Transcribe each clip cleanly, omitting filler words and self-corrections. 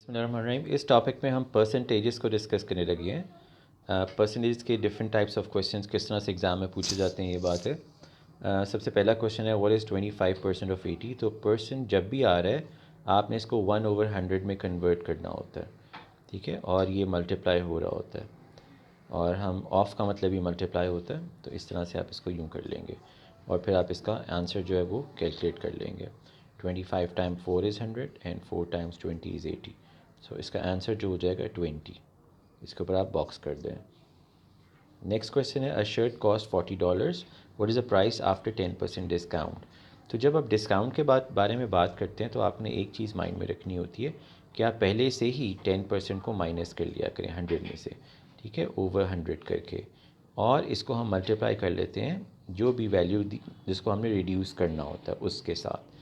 बिस्मिल्लाहिर्रहमानिर्रहीम। इस टॉपिक में हम परसेंटेजेस को डिस्कस करने लगे हैं। परसेंटेज के डिफरेंट टाइप्स ऑफ क्वेश्चंस किस तरह से एग्ज़ाम में पूछे जाते हैं, ये बात है। सबसे पहला क्वेश्चन है व्हाट इज़ 25% ऑफ 80। तो परसेंट जब भी आ रहा है आपने इसको 1/100 में कन्वर्ट करना होता है, ठीक है, और ये मल्टीप्लाई हो रहा होता है, और हम ऑफ का मतलब ही मल्टीप्लाई होता है, तो इस तरह से आप इसको यूँ कर लेंगे और फिर आप इसका आंसर जो है वो कैलकुलेट कर लेंगे। 25 time 4 is 100 and 4 times 20 is 80। सो इसका आंसर जो हो जाएगा 20। इसके ऊपर आप बॉक्स कर दें। नेक्स्ट क्वेश्चन है a shirt cost $40, what is the price after 10% discount. तो जब आप डिस्काउंट के बारे में बात करते हैं तो आपने एक चीज़ माइंड में रखनी होती है कि आप पहले से ही 10% को माइनस कर लिया करें 100 में से, ठीक है, ओवर 100 करके, और इसको हम मल्टीप्लाई कर लेते हैं जो भी वैल्यू जिसको हमने रिड्यूस करना होता है उसके साथ।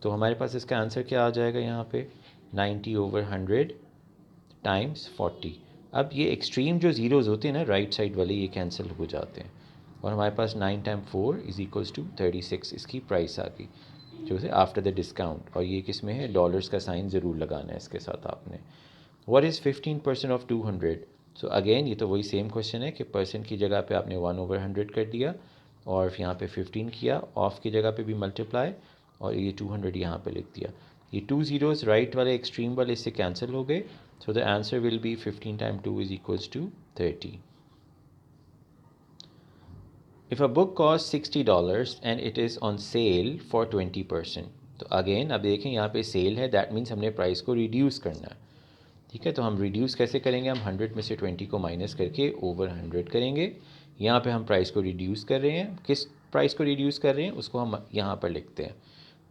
तो हमारे पास इसका आंसर क्या आ जाएगा यहाँ पे 90/100 टाइम्स 40। अब ये एक्सट्रीम जो ज़ीरोज़ होते हैं ना राइट साइड वाले, ये कैंसिल हो जाते हैं और हमारे पास 9 टाइम 4 इज़ इक्वल्स टू 36 इसकी प्राइस आ गई जो है आफ्टर द डिस्काउंट। और ये किस में है, डॉलर्स का साइन ज़रूर लगाना है इसके साथ आपने। What is 15% of 200। So again ये तो वही सेम क्वेश्चन है कि परसेंट की जगह पे आपने 1/100 कर दिया और यहाँ पे 15 किया, ऑफ की जगह पे भी मल्टीप्लाई, और ये 200 यहाँ पे लिख दिया। ये 2 ज़ीरोज़ राइट वाले एक्सट्रीम वाले इससे कैंसिल हो गए, so the answer will be 15 times 2 is equals to 30. If a book costs $60 and it is on sale for 20%, तो अगेन अब देखें यहाँ पे सेल है, दैट मीन्स हमने प्राइस को रिड्यूस करना है, ठीक है। तो हम रिड्यूस कैसे करेंगे, हम 100 में से 20 को माइनस करके ओवर 100 करेंगे। यहाँ पे हम प्राइस को रिड्यूस कर रहे हैं, किस प्राइस को रिड्यूस कर रहे हैं उसको हम यहाँ पर लिखते हैं,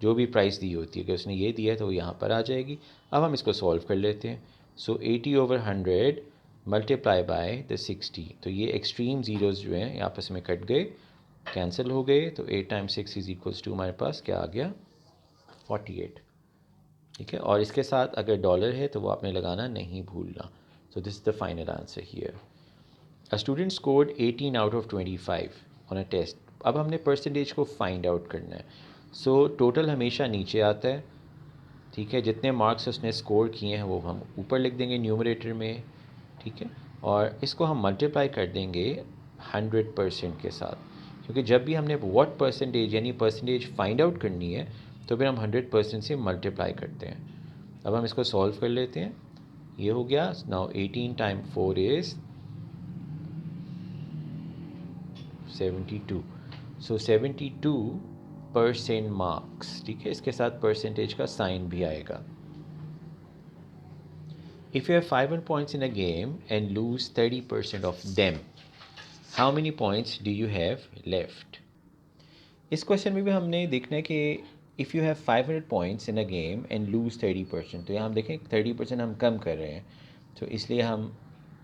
जो भी प्राइस दी होती है कि उसने ये दिया है तो वो यहाँ पर आ जाएगी। अब हम इसको सॉल्व कर लेते हैं। सो 80/100 मल्टीप्लाई बाय द 60। तो ये एक्सट्रीम ज़ीरोज़ जो हैं आपस में कट गए, कैंसिल हो गए, तो 8 टाइम्स 6 इज़ इक्वल्स टू हमारे पास क्या आ गया 48, ठीक है। और इसके साथ अगर डॉलर है तो वो आपने लगाना नहीं भूलना। So this is the final answer here. A student scored 18 out of 25 on a test. अब हमने परसेंटेज को फाइंड आउट करना है। सो टोटल हमेशा नीचे आता है, ठीक है, जितने मार्क्स उसने स्कोर किए हैं वो हम ऊपर लिख देंगे न्यूमरेटर में, ठीक है, और इसको हम मल्टीप्लाई कर देंगे 100% के साथ, क्योंकि जब भी हमने व्हाट परसेंटेज यानी परसेंटेज फाइंड आउट करनी है तो फिर हम 100% से मल्टीप्लाई करते हैं। अब हम इसको सॉल्व कर लेते हैं। ये हो गया, now 18 time 4 is 72। So 72% marks, ठीक है, इसके साथ परसेंटेज का साइन भी आएगा। If you have 500 points in a game and lose 30% of them, how many points do you have left? इस क्वेश्चन में भी हमने देखना है कि if you have 500 points in a game and lose 30%, तो यहाँ हम देखें 30% हम कम कर रहे हैं, तो इसलिए हम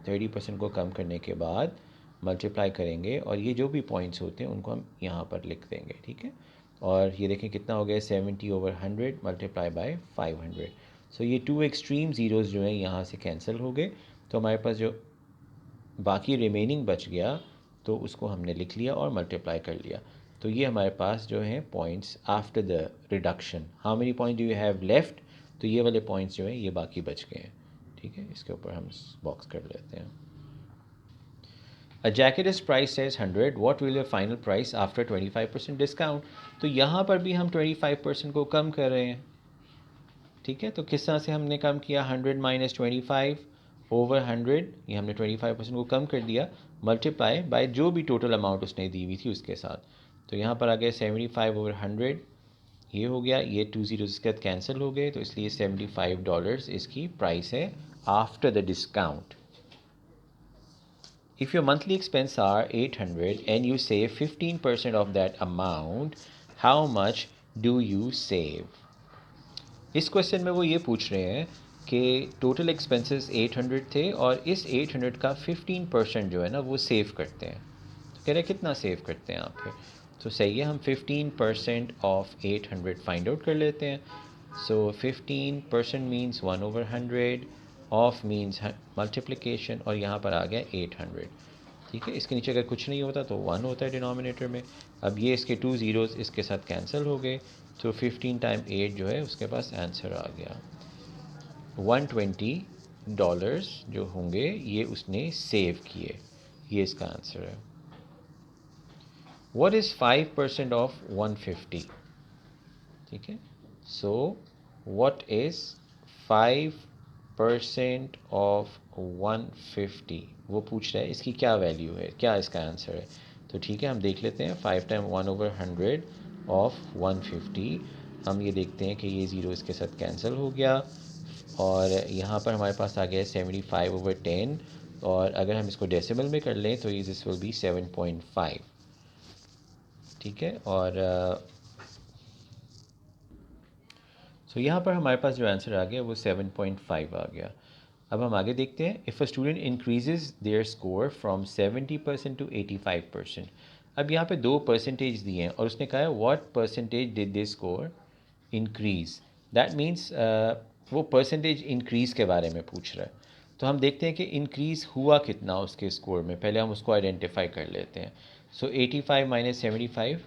30% को कम करने के बाद मल्टीप्लाई करेंगे और ये जो भी पॉइंट्स होते हैं उनको हम यहाँ पर लिख देंगे, ठीक है। और ये देखें कितना हो गया 70/100 मल्टीप्लाई बाय 500। सो ये टू एक्सट्रीम ज़ीरोज़ जो हैं यहाँ से कैंसिल हो गए, तो हमारे पास जो बाकी रिमेनिंग बच गया तो उसको हमने लिख लिया और मल्टीप्लाई कर लिया। तो ये हमारे पास जो हैं points after the reduction, how many point do you have left, तो ये वाले पॉइंट्स जो हैं ये बाकी बच गए हैं, ठीक है। इसके ऊपर हम बॉक्स कर लेते हैं। A jacket is price as 100, what will your final price after 25% discount. तो यहाँ पर भी हम 25% को कम कर रहे हैं, ठीक है। तो किस तरह से हमने कम किया, 100 माइनस 25 ओवर 100, ये हमने 25% को कम कर दिया, मल्टीप्लाई बाय जो भी टोटल अमाउंट उसने दी हुई थी उसके साथ। तो यहाँ पर आ गया 75/100, ये हो गया, ये 2 ज़ीरोज़ इसके साथ कैंसिल हो गए, तो इसलिए $75 इसकी प्राइस है after the discount. If your monthly expense are 800 and you save 15% of that amount, how much do you save? इस क्वेश्चन में वो ये पूछ रहे हैं कि टोटल एक्सपेंसेस 800 थे और इस 800 का 15% जो है ना वो सेव करते हैं। तो कह रहे हैं कितना सेव करते हैं आप फिर। तो सही है, हम 15% ऑफ 800 फाइंड आउट कर लेते हैं। सो 15% मीन्स 1/100, ऑफ मीन्स मल्टीप्लिकेशन, और यहाँ पर आ गया 800, ठीक है। इसके नीचे अगर कुछ नहीं होता तो 1 होता है डिनोमिनेटर में। अब ये इसके 2 ज़ीरोज़ इसके साथ कैंसिल हो गए, तो 15 टाइम 8 जो है उसके पास आंसर आ गया। $120 जो होंगे ये उसने सेव किए, ये इसका आंसर है। What is 5% of 150? ठीक है, सो what is 5% of 150 वो पूछ रहा है, इसकी क्या वैल्यू है, क्या इसका आंसर है। तो ठीक है, हम देख लेते हैं। 5 टाइम 1/100 ऑफ 150, हम ये देखते हैं कि ये ज़ीरो इसके साथ कैंसिल हो गया और यहाँ पर हमारे पास आ गया है 75/10, और अगर हम इसको डेसिमल में कर लें तो ये दिस विल बी 7.5। ठीक है, और सो यहाँ पर हमारे पास जो आंसर आ गया वो 7.5 आ गया। अब हम आगे देखते हैं। If a student increases their score from 70% to 85%। अब यहाँ पे 2 परसेंटेज दिए हैं और उसने कहा है what percentage did they score increase. That means वो परसेंटेज इंक्रीज़ के बारे में पूछ रहा है। तो हम देखते हैं कि इंक्रीज़ हुआ कितना उसके स्कोर में, पहले हम उसको आइडेंटिफाई कर लेते हैं। सो 85 माइनस 75,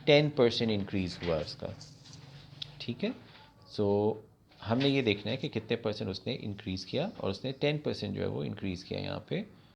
10% इंक्रीज़ हुआ उसका। ठीक है, सो हमने ये देखना है कि कितने परसेंट उसने इंक्रीज़ किया, और उसने 10% जो है वो इंक्रीज़ किया यहाँ पे।